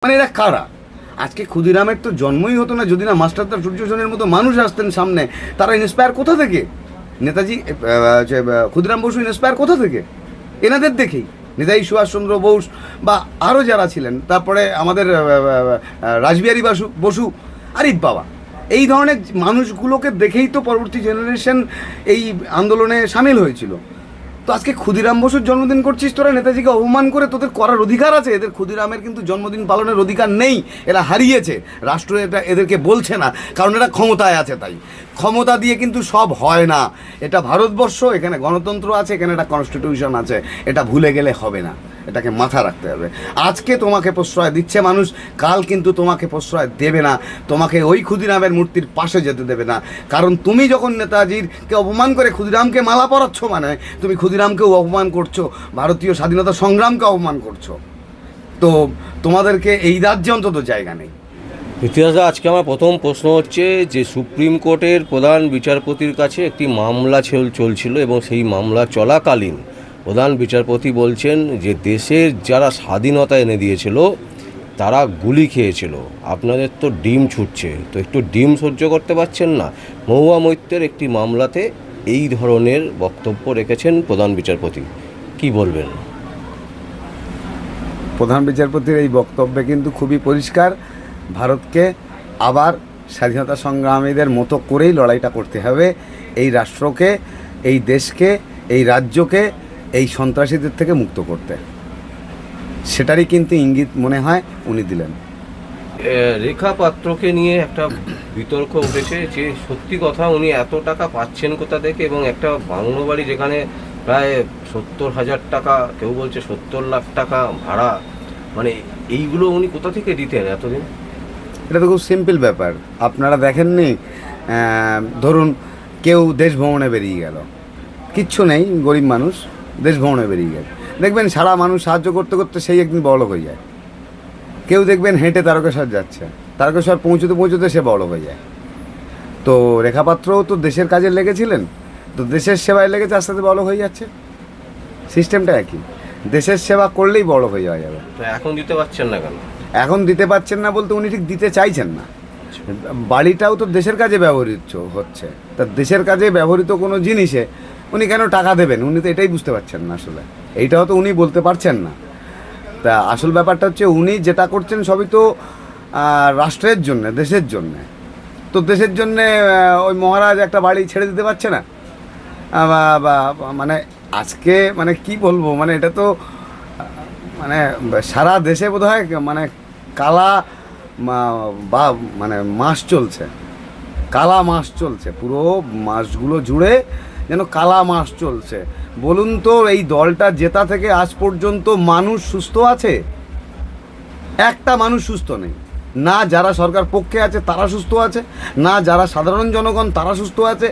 মানে এরা কারা? আজকে ক্ষুদিরামের তো জন্মই হতো না যদি না মাস্টারদা সূর্য সেনের মতো মানুষ আসতেন সামনে। তারা ইন্সপায়ার কোথা থেকে? নেতাজি ক্ষুদিরাম বসু ইন্সপায়ার কোথা থেকে? এনাদের দেখেই। নেতাজি সুভাষচন্দ্র বোস বা আরও যারা ছিলেন, তারপরে আমাদের রাসবিহারী বসু, আরে বাবা, এই ধরনের মানুষগুলোকে দেখেই তো পরবর্তী জেনারেশন এই আন্দোলনে সামিল হয়েছিল। তো আজকে ক্ষুদিরাম বসুর জন্মদিন করছিস তোরা, নেতাজিকে অপমান করে। তোদের করার অধিকার আছে। এদের ক্ষুদিরামের কিন্তু জন্মদিন পালনের অধিকার নেই। এরা হারিয়েছে, রাষ্ট্র এটা এদেরকে বলছে না, কারণ এরা ক্ষমতায় আছে। তাই ক্ষমতা দিয়ে কিন্তু সব হয় না। এটা ভারতবর্ষ, এখানে গণতন্ত্র আছে, এখানে একটা কনস্টিটিউশন আছে। এটা ভুলে গেলে হবে না, এটাকে মাথা রাখতে হবে। আজকে তোমাকে প্রশ্রয় দিচ্ছে মানুষ, কাল কিন্তু তোমাকে প্রশ্রয় দেবে না। তোমাকে ওই ক্ষুদিরামের মূর্তির পাশে যেতে দেবে না, কারণ তুমি যখন নেতাজিকে অপমান করে ক্ষুদিরামকে মালা পরাচ্ছ, মানে তুমি ক্ষুদিরামকেও অপমান করছো, ভারতীয় স্বাধীনতা সংগ্রামকে অপমান করছো। তো তোমাদেরকে এই রাজ্যে অন্তত জায়গা নেই। ইতিহাসে আজকে আমার প্রথম প্রশ্ন হচ্ছে যে সুপ্রিম কোর্টের প্রধান বিচারপতির কাছে একটি মামলা চলছিল এবং সেই মামলা চলাকালীন প্রধান বিচারপতি বলছেন যে দেশের যারা স্বাধীনতা এনে দিয়েছিল তারা গুলি খেয়েছিল, আপনাদের তো ডিম ছুটছে, তো একটু ডিম সহ্য করতে পারছেন না। মহুয়া মৈত্রের একটি মামলাতে এই ধরনের বক্তব্য রেখেছেন প্রধান বিচারপতি, কি বলবেন? প্রধান বিচারপতির এই বক্তব্যে কিন্তু খুবই পরিষ্কার, ভারতকে আবার স্বাধীনতা সংগ্রামীদের মতো করেই লড়াইটা করতে হবে। এই রাষ্ট্রকে, এই দেশকে, এই রাজ্যকে এই সন্ত্রাসীদের থেকে মুক্ত করতে, সেটারই কিন্তু ইঙ্গিত মনে হয় উনি দিলেন। রেখা পাত্রকে নিয়ে একটা বিতর্ক উঠেছে যে সত্যি কথা উনি এত টাকা পাচ্ছেন কোথা থেকে, এবং একটা বাংলো বাড়ি যেখানে প্রায় 70,000 টাকা, কেউ বলছে 70 লাখ টাকা ভাড়া, মানে এইগুলো উনি কোথা থেকে দিতেন এতদিন? এটা তো খুব সিম্পল ব্যাপার। আপনারা দেখেননি, ধরুন কেউ দেশ ভ্রমণে বেরিয়ে গেল, কিচ্ছু নেই, গরিব মানুষ দেশ ভ্রমণে বেরিয়ে গেল, দেখবেন সারা মানুষ সাহায্য করতে করতে সেই একদিন বড়লোক হয়ে যায়। কেউ দেখবেন হেঁটে তারকেশ্বর যাচ্ছে, তারকেশ্বর পৌঁছতে পৌঁছতে সে বড় হয়ে যায়। তো রেখাপাত্রও তো দেশের কাজে লেগেছিলেন, তো দেশের সেবায় লেগেছে, আস্তে আস্তে বড় হয়ে যাচ্ছে। সিস্টেমটা একই, দেশের সেবা করলেই বড় হয়ে যাওয়া যাবে। তো এখন দিতে পারছেন না কেন? এখন দিতে পারছেন না বলতে উনি ঠিক দিতে চাইছেন না। বাড়িটাও তো দেশের কাজে ব্যবহৃত হচ্ছে, তা দেশের কাজে ব্যবহৃত কোনো জিনিসে উনি কেন টাকা দেবেন? উনি তো এটাই বুঝতে পারছেন না আসলে, এইটাও তো উনি বলতে পারছেন না। তা আসল ব্যাপারটা হচ্ছে উনি যেটা করছেন সবই তো রাষ্ট্রের জন্যে, দেশের জন্যে। তো দেশের জন্যে ওই মহারাজ একটা বাড়ি ছেড়ে দিতে পারছে না। মানে আজকে মানে কি বলবো, মানে এটা তো মানে সারা দেশে বোধহয় মানে কালা বা মানে মাস চলছে, কালা মাস চলছে, পুরো মাসগুলো জুড়ে যেন কালা মাস চলছে। বলুন তো, এই দলটা জেতা থেকে আজ পর্যন্ত মানুষ সুস্থ আছে? একটা মানুষ সুস্থ নেই। না যারা সরকার পক্ষে আছে তারা সুস্থ আছে, না যারা সাধারণ জনগণ তারা সুস্থ আছে,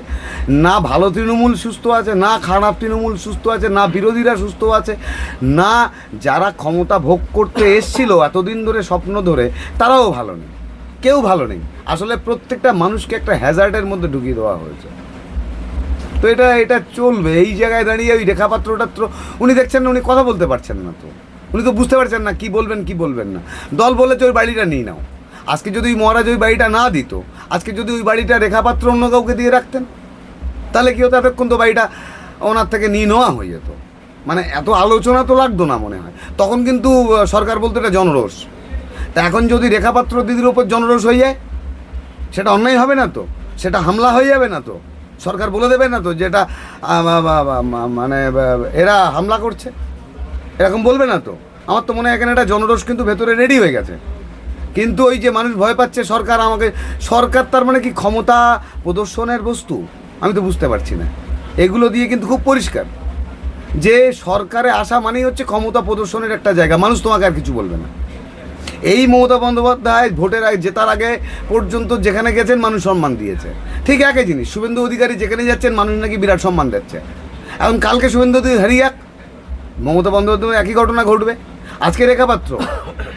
না ভালো তৃণমূল সুস্থ আছে, না খারাপ তৃণমূল সুস্থ আছে, না বিরোধীরা সুস্থ আছে, না যারা ক্ষমতা ভোগ করতে এসছিল এতদিন ধরে স্বপ্ন ধরে তারাও ভালো নেই। কেউ ভালো নেই। আসলে প্রত্যেকটা মানুষকে একটা হ্যাজার্ডের মধ্যে ঢুকিয়ে দেওয়া হয়েছে। তো এটা চলবে। এই জায়গায় দাঁড়িয়ে ওই রেখাপাত্রটা উনি দেখছেন না, উনি কথা বলতে পারছেন না। তো উনি তো বুঝতে পারছেন না কি বলবেন কি বলবেন না। দল বলেছে ওই বাড়িটা নিয়ে নাও। আজকে যদি ওই মহারাজ ওই বাড়িটা না দিত, আজকে যদি ওই বাড়িটা রেখাপাত্র অন্য কাউকে দিয়ে রাখতেন, তাহলে কি হতো? এতক্ষণ তো বাড়িটা ওনার থেকে নিয়ে নেওয়া হয়ে যেত। মানে এত আলোচনা তো লাগতো না মনে হয়। তখন কিন্তু সরকার বলতো এটা জনরোষ। তা এখন যদি রেখাপাত্র দিদির ওপর জনরোষ হয়ে যায়, সেটা অন্যায় হবে না তো? সেটা হামলা হয়ে যাবে না তো? সরকার বলে দেবে না তো যেটা মানে এরা হামলা করছে? এরকম বলবে না তো? আমার তো মনে হয় এখানে একটা জনরোষ কিন্তু ভেতরে রেডি হয়ে গেছে। কিন্তু ওই যে মানুষ ভয় পাচ্ছে সরকার আমাকে, সরকার তার মানে কি ক্ষমতা প্রদর্শনের বস্তু? আমি তো বুঝতে পারছি না। এগুলো দিয়ে কিন্তু খুব পরিষ্কার যে সরকারে আসা মানেই হচ্ছে ক্ষমতা প্রদর্শনের একটা জায়গা। মানুষ তোমাকে আর কিছু বলবে না। এই মমতা বন্দ্যোপাধ্যায় ভোটের আগে, জেতার আগে পর্যন্ত যেখানে গেছেন মানুষ সম্মান দিয়েছে। ঠিক একই জিনিস শুভেন্দু অধিকারী যেখানে যাচ্ছেন মানুষ নাকি বিরাট সম্মান দিচ্ছে। এখন কালকে শুভেন্দু অধিকারী হারিয়ে যাক, মমতা বন্দ্যোপাধ্যায় একই ঘটনা ঘটবে। আজকে রেখাপাত্র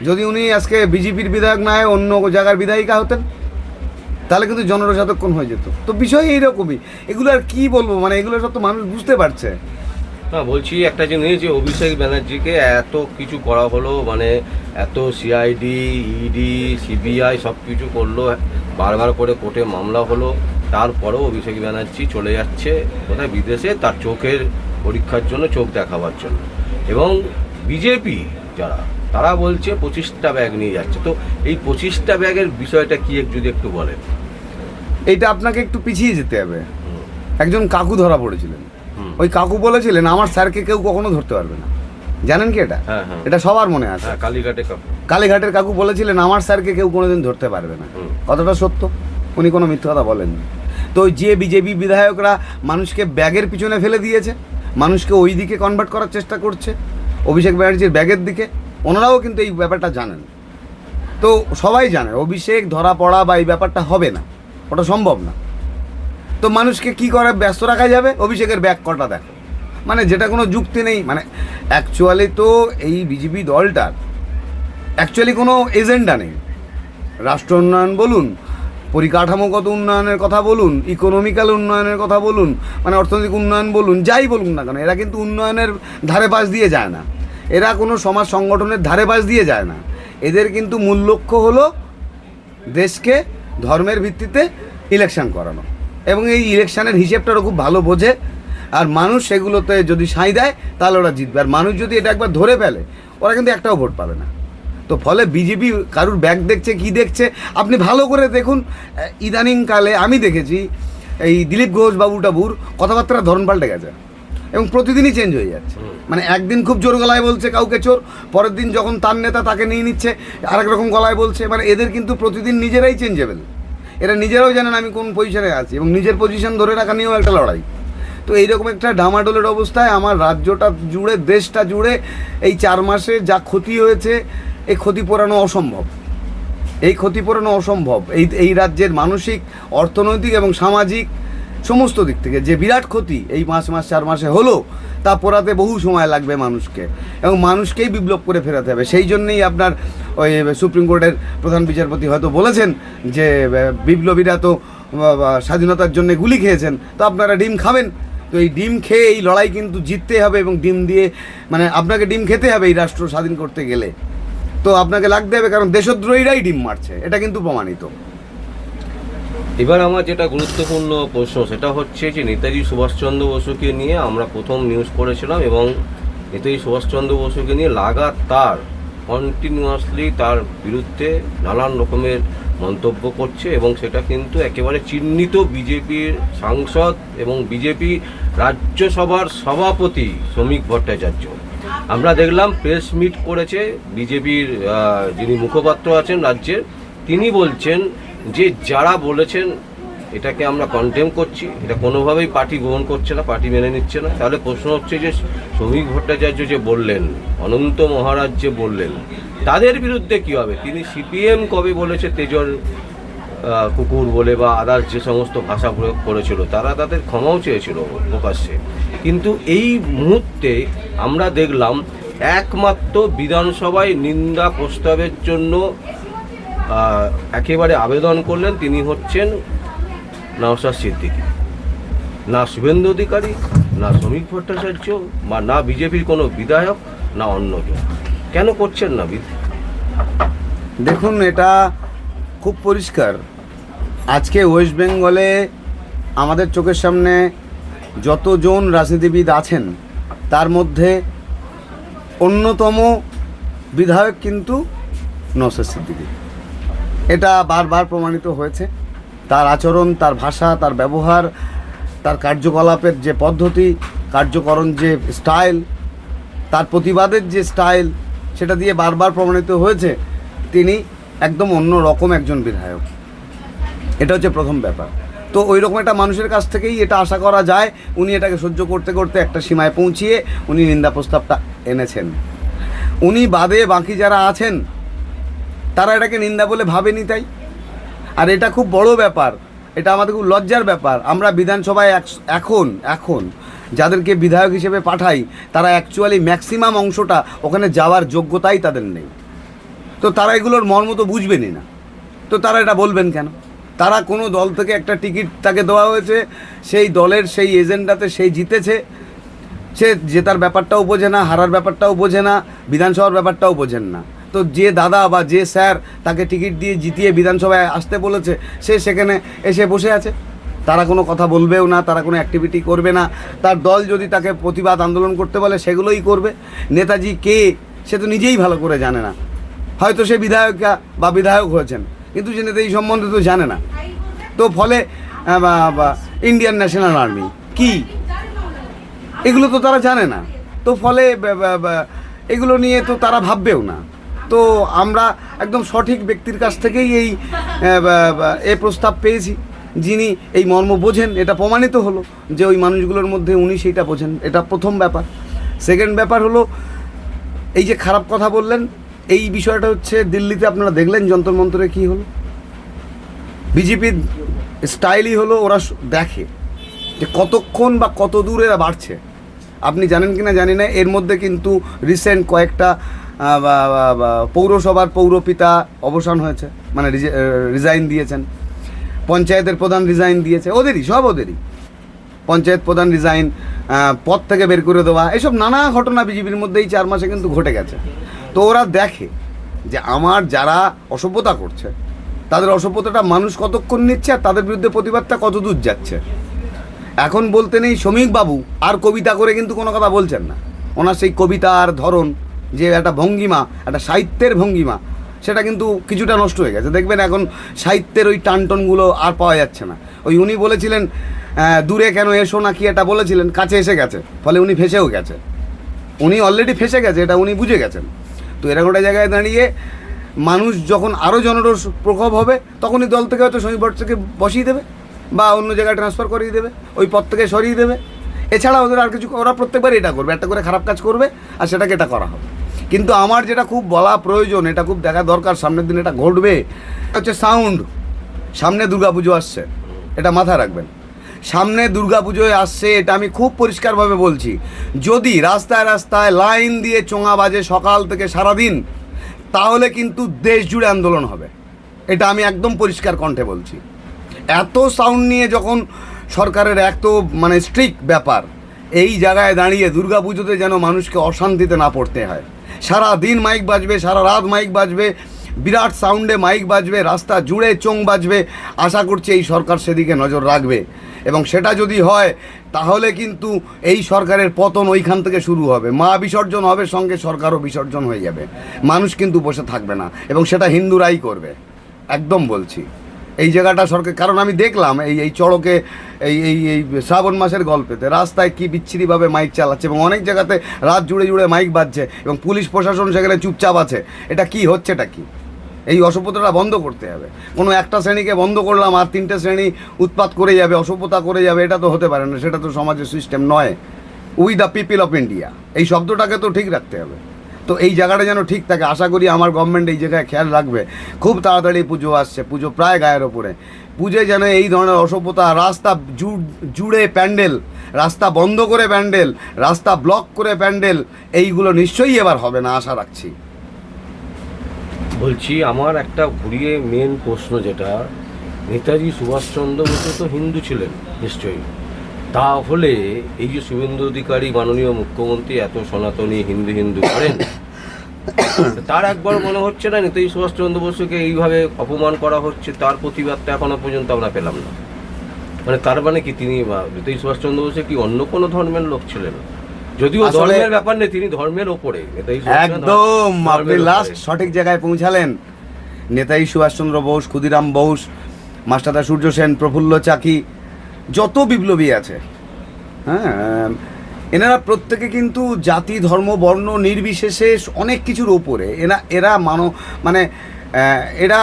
যদি উনি আজকে বিজেপির বিধায়ক না হয় অন্য জায়গার বিধায়িকা হতেন, তাহলে কিন্তু জনরোষ এতক্ষণ হয়ে যেত। তো বিষয় এইরকমই। এগুলো আর কী বলবো, মানে এগুলো সব তো মানুষ বুঝতে পারছে না। বলছি একটা জিনিস, যে অভিষেক ব্যানার্জিকে এত কিছু করা হলো, মানে এত সিআইডি, ইডি, সিবিআই সব কিছু করলো, বারবার করে কোর্টে মামলা হলো, তারপরেও অভিষেক ব্যানার্জি চলে যাচ্ছে কোথায় বিদেশে তার চোখের পরীক্ষার জন্য, চোখ দেখাবার জন্য। এবং বিজেপি যারা, তারা বলছে 25টা ব্যাগ নিয়ে যাচ্ছে। তো এই 25টা ব্যাগের বিষয়টা কি যদি একটু বলেন। এইটা আপনাকে একটু পিছিয়ে যেতে হবে। একজন কাকু ধরা পড়েছিলেন, ওই কাকু বলেছিলেন আমার স্যারকে কেউ কখনো ধরতে পারবে না। জানেন কি এটা? হ্যাঁ, হ্যাঁ। এটা সবার মনে আছে। হ্যাঁ, কালীঘাটে কাকু। কালীঘাটের কাকু বলেছিলেন আমার স্যারকে কেউ কোনোদিন ধরতে পারবে না। কতটা সত্য? উনি কোনো মিথ্যা কথা বলেননি। তো ওই যে বিজেপি বিধায়করা মানুষকে ব্যাগের পিছনে ফেলে দিয়েছে, মানুষকে ওই দিকে কনভার্ট করার চেষ্টা করছে, অভিষেক ব্যানার্জির ব্যাগের দিকে, ওনারাও কিন্তু এই ব্যাপারটা জানেন। তো সবাই জানে অভিষেক ধরা পড়া বা এই ব্যাপারটা হবে না, ওটা সম্ভব না। তো মানুষকে কি করে ব্যস্ত রাখা যাবে? অভিষেকের ব্যাগ কটা দেখো, মানে যেটা কোনো যুক্তি নেই। মানে অ্যাকচুয়ালি তো এই বিজেপি দলটার অ্যাকচুয়ালি কোনো এজেন্ডা নেই। রাষ্ট্র উন্নয়ন বলুন, পরিকাঠামোগত উন্নয়নের কথা বলুন, ইকোনমিক্যাল উন্নয়নের কথা বলুন, মানে অর্থনৈতিক উন্নয়ন বলুন, যাই বলুন না কেন, এরা কিন্তু উন্নয়নের ধারে পাশ দিয়ে যায় না, এরা কোনো সমাজ সংগঠনের ধারে পাশ দিয়ে যায় না। এদের কিন্তু মূল লক্ষ্য হলো দেশকে ধর্মের ভিত্তিতে ইলেকশন করানো, এবং এই ইলেকশনের হিসেবটা ওরা খুব ভালো বোঝে। আর মানুষ সেগুলোতে যদি সাঁই দেয় তাহলে ওরা জিতবে, আর মানুষ যদি এটা একবার ধরে ফেলে ওরা কিন্তু একটাও ভোট পাবে না। তো ফলে বিজেপি কারুর ব্যাগ দেখছে কি দেখছে আপনি ভালো করে দেখুন। ইদানিংকালে আমি দেখেছি এই দিলীপ ঘোষ বাবুর কথাবার্তার ধরন পাল্টে গেছে, এবং প্রতিদিনই চেঞ্জ হয়ে যাচ্ছে। মানে একদিন খুব জোর গলায় বলছে কাউকে চোর, পরের দিন যখন তার নেতা তাকে নিয়ে নিচ্ছে আরেক রকম গলায় বলছে। মানে এদের কিন্তু প্রতিদিন নিজেরাই চেঞ্জেবল, এরা নিজেরাও জানেন আমি কোন পজিশনে আছি, এবং নিজের পজিশন ধরে রাখা নিয়েও একটা লড়াই। তো এইরকম একটা ডামাডোলের অবস্থায় আমার রাজ্যটা জুড়ে, দেশটা জুড়ে এই 4 মাসে যা ক্ষতি হয়েছে, এই ক্ষতি পোড়ানো অসম্ভব, এই ক্ষতি পোড়ানো অসম্ভব। এই রাজ্যের মানসিক, অর্থনৈতিক এবং সামাজিক সমস্ত দিক থেকে যে বিরাট ক্ষতি এই 4 মাসে হলো, তা পোড়াতে বহু সময় লাগবে মানুষকে, এবং মানুষকেই বিপ্লব করে ফেরাতে হবে। সেই জন্যেই আপনার ওই সুপ্রিম কোর্টের প্রধান বিচারপতি হয়তো বলেছেন যে বিপ্লবীরা তো স্বাধীনতার জন্য গুলি খেয়েছেন, তো আপনারা ডিম খাবেন। তো এই ডিম খেয়ে এই লড়াই কিন্তু জিততে হবে, এবং ডিম দিয়ে মানে আপনাকে ডিম খেতে হবে এই রাষ্ট্র স্বাধীন করতে গেলে। তো আপনাকে লাগতে হবে, কারণ দেশদ্রোহীরাই ডিম মারছে, এটা কিন্তু প্রমাণিত। এবার আমার যেটা গুরুত্বপূর্ণ প্রশ্ন সেটা হচ্ছে যে নেতাজি সুভাষচন্দ্র বসুকে নিয়ে আমরা প্রথম নিউজ করেছিলাম, এবং নেতাজি সুভাষচন্দ্র বসুকে নিয়ে লাগাতার কন্টিনিউয়াসলি তার বিরুদ্ধে নানান রকমের মন্তব্য করছে, এবং সেটা কিন্তু একেবারে চিহ্নিত বিজেপির সাংসদ এবং বিজেপি রাজ্যসভার সভাপতি শ্রমিক ভট্টাচার্য। আমরা দেখলাম প্রেস মিট করেছে বিজেপির যিনি মুখপাত্র আছেন রাজ্যের, তিনি বলছেন যে যারা বলেছেন এটাকে আমরা কন্ডেম করছি, এটা কোনোভাবেই পার্টি গ্রহণ করছে না, পার্টি মেনে নিচ্ছে না। তাহলে প্রশ্ন হচ্ছে যে শ্রমিক ভট্টাচার্য যে বললেন, অনন্ত মহারাজ যে বললেন, তাদের বিরুদ্ধে কী হবে? তিনি সিপিএম কবে বলেছে তেজর কুকুর বলে বা আদার্স যে সমস্ত ভাষা প্রয়োগ করেছিল, তারা তাদের ক্ষমাও চেয়েছিল প্রকাশ্যে। কিন্তু এই মুহূর্তে আমরা দেখলাম একমাত্র বিধানসভায় নিন্দা প্রস্তাবের জন্য একেবারে আবেদন করলেন, তিনি হচ্ছেন নওশাদ সিদ্দিকী। না শুভেন্দু অধিকারী, না শ্রমিক ভট্টাচার্য, বা না বিজেপির কোনো বিধায়ক, না অন্য কেউ। কেন করছেন না? দেখুন, এটা খুব পরিষ্কার। আজকে ওয়েস্ট বেঙ্গলে আমাদের চোখের সামনে যতজন রাজনীতিবিদ আছেন তার মধ্যে অন্যতম বিধায়ক কিন্তু নওশাদ সিদ্দিকী। এটা বারবার প্রমাণিত হয়েছে। তার আচরণ, তার ভাষা, তার ব্যবহার, তার কার্যকলাপের যে পদ্ধতি, কার্যকরণ যে স্টাইল, তার প্রতিবাদের যে স্টাইল, সেটা দিয়ে বারবার প্রমাণিত হয়েছে তিনি একদম অন্য রকম একজন বিধায়ক। এটা হচ্ছে প্রথম ব্যাপার। তো ওই রকম একটা মানুষের কাছ থেকেই এটা আশা করা যায়। উনি এটাকে সহ্য করতে করতে একটা সীমায় পৌঁছিয়ে উনি নিন্দা প্রস্তাবটা এনেছেন। উনি বাদে বাকি যারা আছেন তারা এটাকে নিন্দা বলে ভাবেনি, তাই। আর এটা খুব বড় ব্যাপার, এটা আমাদের খুব লজ্জার ব্যাপার। আমরা বিধানসভায় এখন যাদেরকে বিধায়ক হিসেবে পাঠাই তারা অ্যাকচুয়ালি ম্যাক্সিমাম অংশটা ওখানে যাওয়ার যোগ্যতাই তাদের নেই। তো তারা এগুলোর মর্ম তো বুঝবেনই না, তো তারা এটা বলবেন কেন? তারা কোনো দল থেকে একটা টিকিট তাকে দেওয়া হয়েছে, সেই দলের সেই এজেন্ডাতে সেই জিতেছে, সে জেতার ব্যাপারটাও বোঝে না, হারার ব্যাপারটাও বোঝে না, বিধানসভার ব্যাপারটাও বোঝেন না। তো যে দাদা বা যে স্যার তাকে টিকিট দিয়ে জিতিয়ে বিধানসভায় আসতে বলেছে, সে সেখানে এসে বসে আছে। তারা কোনো কথা বলবেও না, তারা কোনো অ্যাক্টিভিটি করবে না। তার দল যদি তাকে প্রতিবাদ আন্দোলন করতে বলে সেগুলোই করবে। নেতাজি কে সে তো নিজেই ভালো করে জানে না। হয়তো সে বিধায়িকা বা বিধায়ক হয়েছেন, কিন্তু সে নেতাজি সম্বন্ধে তো জানে না। তো ফলে ইন্ডিয়ান ন্যাশনাল আর্মি কি, এগুলো তো তারা জানে না। তো ফলে এগুলো নিয়ে তো তারা ভাববেও না। তো আমরা একদম সঠিক ব্যক্তির কাছ থেকেই এই প্রস্তাব পেয়েছি, যিনি এই মর্ম বোঝেন। এটা প্রমাণিত হলো যে ওই মানুষগুলোর মধ্যে উনি সেইটা বোঝেন। এটা প্রথম ব্যাপার। সেকেন্ড ব্যাপার হলো, এই যে খারাপ কথা বললেন, এই বিষয়টা হচ্ছে দিল্লিতে আপনারা দেখলেন যন্তর মন্তরে কী হলো। বিজেপির স্টাইলই হলো ওরা দেখে যে কতক্ষণ বা কত দূর এরা বাড়ছে। আপনি জানেন কি না জানি না, এর মধ্যে কিন্তু রিসেন্ট কয়েকটা পৌরসভার পৌরপিতা অবসান হয়েছে, মানে রিজাইন দিয়েছেন। পঞ্চায়েতের প্রধান রিজাইন দিয়েছে, ওদেরই, সব ওদেরই। পঞ্চায়েত প্রধান রিজাইন, পদ থেকে বের করে দেওয়া, এসব নানা ঘটনা বিজেপির মধ্যেই 4 মাসে কিন্তু ঘটে গেছে। তো ওরা দেখে যে আমার যারা অসভ্যতা করছে তাদের অসভ্যতাটা মানুষ কতক্ষণ নিচ্ছে আর তাদের বিরুদ্ধে প্রতিবাদটা কত দূর যাচ্ছে। এখন বলতে নেই শ্রমিকবাবু আর কবিতা করে কিন্তু কোনো কথা বলছেন না। ওনার সেই কবিতার ধরন, যে একটা ভঙ্গিমা, একটা সাহিত্যের ভঙ্গিমা, সেটা কিন্তু কিছুটা নষ্ট হয়ে গেছে। দেখবেন এখন সাহিত্যের ওই টানটনগুলো আর পাওয়া যাচ্ছে না। ওই উনি বলেছিলেন দূরে কেন এসো না, কি এটা বলেছিলেন, কাছে এসে গেছে, ফলে উনি ফেঁসেও গেছে। উনি অলরেডি ফেঁসে গেছে, এটা উনি বুঝে গেছেন। তো এরকম একটা জায়গায় দাঁড়িয়ে মানুষ যখন আরও জনরোষ প্রকোপ হবে, তখনই দল থেকে হয়তো শনিবার থেকে বসিয়ে দেবে বা অন্য জায়গায় ট্রান্সফার করিয়ে দেবে, ওই পদ থেকে সরিয়ে দেবে। এছাড়া ওদের আর কিছু, ওরা প্রত্যেকবার এটা করবে, একটা করে খারাপ কাজ করবে আর সেটাকে এটা করা হবে। কিন্তু আমার যেটা খুব বলা প্রয়োজন, এটা খুব দেখা দরকার, সামনের দিন এটা ঘটবে, হচ্ছে সাউন্ড। সামনে দুর্গাপুজো আসছে, এটা মাথায় রাখবেন। সামনে দুর্গাপুজোয় আসছে, এটা আমি খুব পরিষ্কারভাবে বলছি। যদি রাস্তায় রাস্তায় লাইন দিয়ে চোঙা বাজে সকাল থেকে সারাদিন, তাহলে কিন্তু দেশ জুড়ে আন্দোলন হবে। এটা আমি একদম পরিষ্কার কণ্ঠে বলছি। এত সাউন্ড নিয়ে যখন সরকারের এত মানে স্ট্রিক্ট ব্যাপার, এই জায়গায় দাঁড়িয়ে দুর্গাপুজোতে যেন মানুষকে অশান্তিতে না পড়তে হয়। সারা দিন মাইক বাজবে, সারা রাত মাইক বাজবে, বিরাট সাউন্ডে মাইক বাজবে, রাস্তা জুড়ে চোং বাজবে। আশা করছি এই সরকার সেদিকে নজর রাখবে, এবং সেটা যদি হয় তাহলে কিন্তু এই সরকারের পতন ওইখান থেকে শুরু হবে। মা বিসর্জন হবে, সঙ্গে সরকারও বিসর্জন হয়ে যাবে। মানুষ কিন্তু বসে থাকবে না, এবং সেটা হিন্দুরাই করবে, একদম বলছি। এই জায়গাটা সরকার, কারণ আমি দেখলাম এই চড়কে এই এই এই শ্রাবণ মাসের গল্পেতে রাস্তায় কি বিচ্ছিরিভাবে মাইক চালাচ্ছে, এবং অনেক জায়গাতে রাত জুড়ে জুড়ে মাইক বাজছে, এবং পুলিশ প্রশাসন সেখানে চুপচাপ আছে। এটা কি হচ্ছেটা কি? এই অসভ্যতাটা বন্ধ করতে হবে। কোনো একটা শ্রেণীকে বন্ধ করলাম আর 3টে শ্রেণী উৎপাত করে যাবে, অসভ্যতা করে যাবে, এটা তো হতে পারে না। সেটা তো সমাজের সিস্টেম নয়। We the people of India, এই শব্দটাকে তো ঠিক রাখতে হবে। তো এই জায়গাটা যেন ঠিক থাকে, আশা করি আমার গভর্নমেন্ট এই জায়গায় খেয়াল রাখবে। খুব তাড়াতাড়ি পুজো আসছে, পুজো প্রায় গায়ের ওপরে। পুজোয় যেন এই ধরনের অসভ্যতা, রাস্তা জুড়ে প্যান্ডেল, রাস্তা বন্ধ করে প্যান্ডেল, রাস্তা ব্লক করে প্যান্ডেল, এইগুলো নিশ্চয়ই এবার হবে না, আশা রাখছি। বলছি, আমার একটা ঘুরিয়ে মেন প্রশ্ন, যেটা নেতাজি সুভাষচন্দ্র বসু তো হিন্দু ছিলেন নিশ্চয়ই, তাহলে এই যে শুভেন্দু অধিকারী মাননীয় মুখ্যমন্ত্রী এত সনাতনী হিন্দু হিন্দু করেন, তার একবার মনে হচ্ছে না নেতাজি সুভাষচন্দ্র বসুকে এইভাবে অপমান করা হচ্ছে, তার প্রতিবাদটা এখনো পর্যন্ত আমরা পেলাম না? মানে তার মানে কি তিনি, নেতাজি সুভাষচন্দ্র বসু কি অন্য কোনো ধর্মের লোক ছিলেন? যদিও ধর্মের ব্যাপার নেই, তিনি ধর্মের ওপরে। একদম আপনি লাস্ট সঠিক জায়গায় পৌঁছালেন। নেতাজি সুভাষচন্দ্র বোস, ক্ষুদিরাম বোস, মাস্টারদা সূর্য সেন, প্রফুল্ল চাকি, যত বিপ্লবী আছে, হ্যাঁ, এনারা প্রত্যেকে কিন্তু জাতি ধর্ম বর্ণ নির্বিশেষে অনেক কিছুর ওপরে। এরা মানে এরা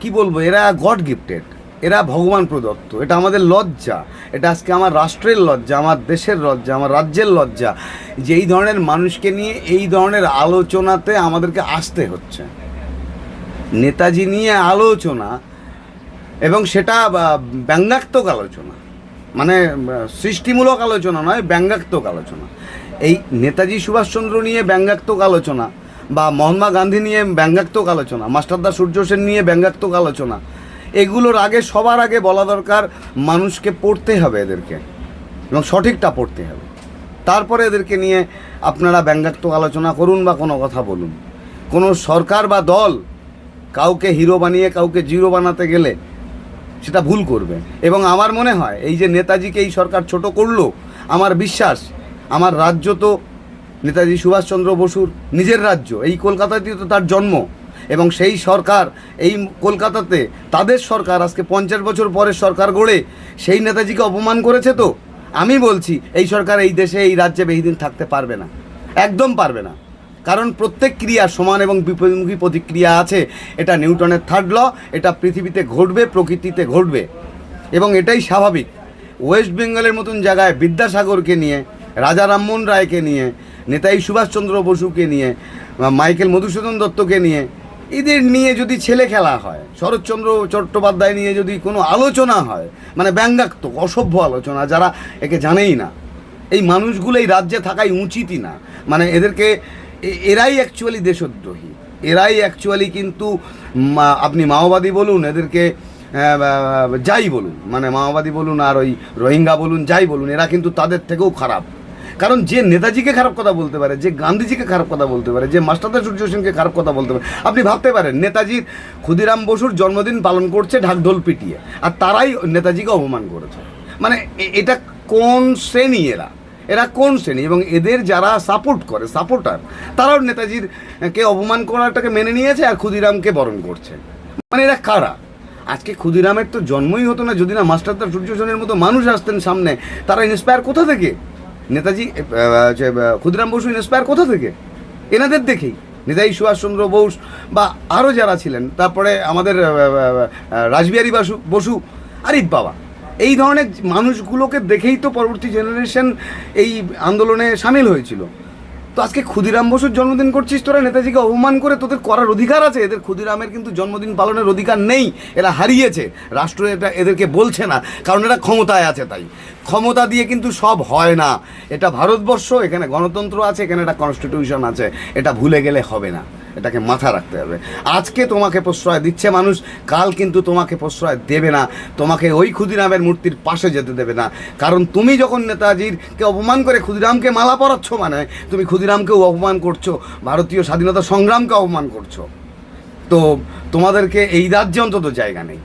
কি বলবো, এরা গড গিফটেড, এরা ভগবান প্রদত্ত। এটা আমাদের লজ্জা, এটা আজকে আমার রাষ্ট্রের লজ্জা, আমার দেশের লজ্জা, আমার রাজ্যের লজ্জা, যে এই ধরনের মানুষকে নিয়ে এই ধরনের আলোচনাতে আমাদেরকে আসতে হচ্ছে। নেতাজি নিয়ে আলোচনা, এবং সেটা ব্যঙ্গাত্মক আলোচনা, মানে সৃষ্টিমূলক আলোচনা নয়, ব্যঙ্গাত্মক আলোচনা। এই নেতাজি সুভাষচন্দ্র নিয়ে ব্যঙ্গাত্মক আলোচনা, বা মহাত্মা গান্ধী নিয়ে ব্যঙ্গাত্মক আলোচনা, মাস্টারদা সূর্য সেন নিয়ে ব্যঙ্গাত্মক আলোচনা, এগুলোর আগে সবার আগে বলা দরকার মানুষকে পড়তে হবে এদেরকে, এবং সঠিকটা পড়তে হবে। তারপরে এদেরকে নিয়ে আপনারা ব্যঙ্গাত্মক আলোচনা করুন বা কোনো কথা বলুন। কোনো সরকার বা দল কাউকে হিরো বানিয়ে কাউকে জিরো বানাতে গেলে সেটা ভুল করবে। এবং আমার মনে হয় এই যে নেতাজিকে এই সরকার ছোট করলো, আমার বিশ্বাস আমার রাজ্য তো নেতাজি সুভাষচন্দ্র বসুর নিজের রাজ্য, এই কলকাতাতেই তো তার জন্ম, এবং সেই সরকার এই কলকাতাতে তাদের সরকার আজকে 50 বছর পরে সরকার গড়ে সেই নেতাজিকে অপমান করেছে। তো আমি বলছি এই সরকার এই দেশে এই রাজ্যে বেশিদিন থাকতে পারবে না, একদম পারবে না। কারণ প্রত্যেক ক্রিয়া সমান এবং বিপরীতমুখী প্রতিক্রিয়া আছে, এটা নিউটনের থার্ড ল, এটা পৃথিবীতে ঘটবে, প্রকৃতিতে ঘটবে, এবং এটাই স্বাভাবিক। ওয়েস্ট বেঙ্গলের মতন জায়গায় বিদ্যাসাগরকে নিয়ে, রাজা রামমোহন রায়কে নিয়ে, নেতাজি সুভাষচন্দ্র বসুকে নিয়ে, মাইকেল মধুসূদন দত্তকে নিয়ে, এদের নিয়ে যদি ছেলে খেলা হয়, শরৎচন্দ্র চট্টোপাধ্যায় নিয়ে যদি কোনো আলোচনা হয়, মানে ব্যঙ্গাত্মক অসভ্য আলোচনা, যারা একে জানেই না, এই মানুষগুলো এই রাজ্যে থাকাই উচিতই না। মানে এদেরকে এরাই অ্যাকচুয়ালি দেশদ্রোহী, এরাই অ্যাকচুয়ালি কিন্তু আপনি মাওবাদী বলুন, এদেরকে যাই বলুন, মানে মাওবাদী বলুন আর ওই রোহিঙ্গা বলুন, যাই বলুন, এরা কিন্তু তাদের থেকেও খারাপ। কারণ যে নেতাজিকে খারাপ কথা বলতে পারে, যে গান্ধীজিকে খারাপ কথা বলতে পারে, যে মাস্টারদা সূর্য সেনকে খারাপ কথা বলতে পারে, আপনি ভাবতে পারেন নেতাজির ক্ষুদিরাম বসুর জন্মদিন পালন করছে ঢাকঢোল পিটিয়ে, আর তারাই নেতাজিকে অপমান করেছে। মানে এটা কোন শ্রেণী, এরা কোন শ্রেণী? এবং এদের যারা সাপোর্ট করে, সাপোর্টার, তারাও নেতাজির কে অপমান করাটাকে মেনে নিয়েছে আর ক্ষুদিরামকে বরণ করছে। মানে এরা কারা? আজকে ক্ষুদিরামের তো জন্মই হতো না যদি না মাস্টারদা সূর্য সেনের মতো মানুষ আসতেন সামনে। তারা ইন্সপায়ার কোথা থেকে? নেতাজি ক্ষুদিরাম বসু ইন্সপায়ার কোথা থেকে? এনাদের দেখেই। নেতাজি সুভাষচন্দ্র বোস বা আরও যারা ছিলেন, তারপরে আমাদের রাসবিহারী বসু, আরে বাবা, এই ধরনের মানুষগুলোকে দেখেই তো পরবর্তী জেনারেশন এই আন্দোলনে সামিল হয়েছিল। তো আজকে ক্ষুদিরাম বসুর জন্মদিন করছিস তোরা, নেতাজিকে অপমান করে, তোদের করার অধিকার আছে। এদের ক্ষুদিরামের কিন্তু জন্মদিন পালনের অধিকার নেই, এরা হারিয়েছে, রাষ্ট্র এটা এদেরকে বলছে না, কারণ এরা ক্ষমতায় আছে। তাই ক্ষমতা দিয়ে কিন্তু সব হয় না। এটা ভারতবর্ষ, এখানে গণতন্ত্র আছে, এখানে একটা কনস্টিটিউশন আছে, এটা ভুলে গেলে হবে না, এটাকে মাথা রাখতে হবে। আজকে তোমাকে প্রশ্রয় দিচ্ছে মানুষ, কাল কিন্তু তোমাকে প্রশ্রয় দেবে না, তোমাকে ওই ক্ষুদিরামের মূর্তির পাশে যেতে দেবে না। কারণ তুমি যখন নেতাজিরকে অপমান করে ক্ষুদিরামকে মালা পরাচ্ছ, মানে তুমি ক্ষুদিরামকেও অপমান করছো, ভারতীয় স্বাধীনতা সংগ্রামকে অপমান করছো। তো তোমাদেরকে এই রাজ্যে অন্তত জায়গা নেই।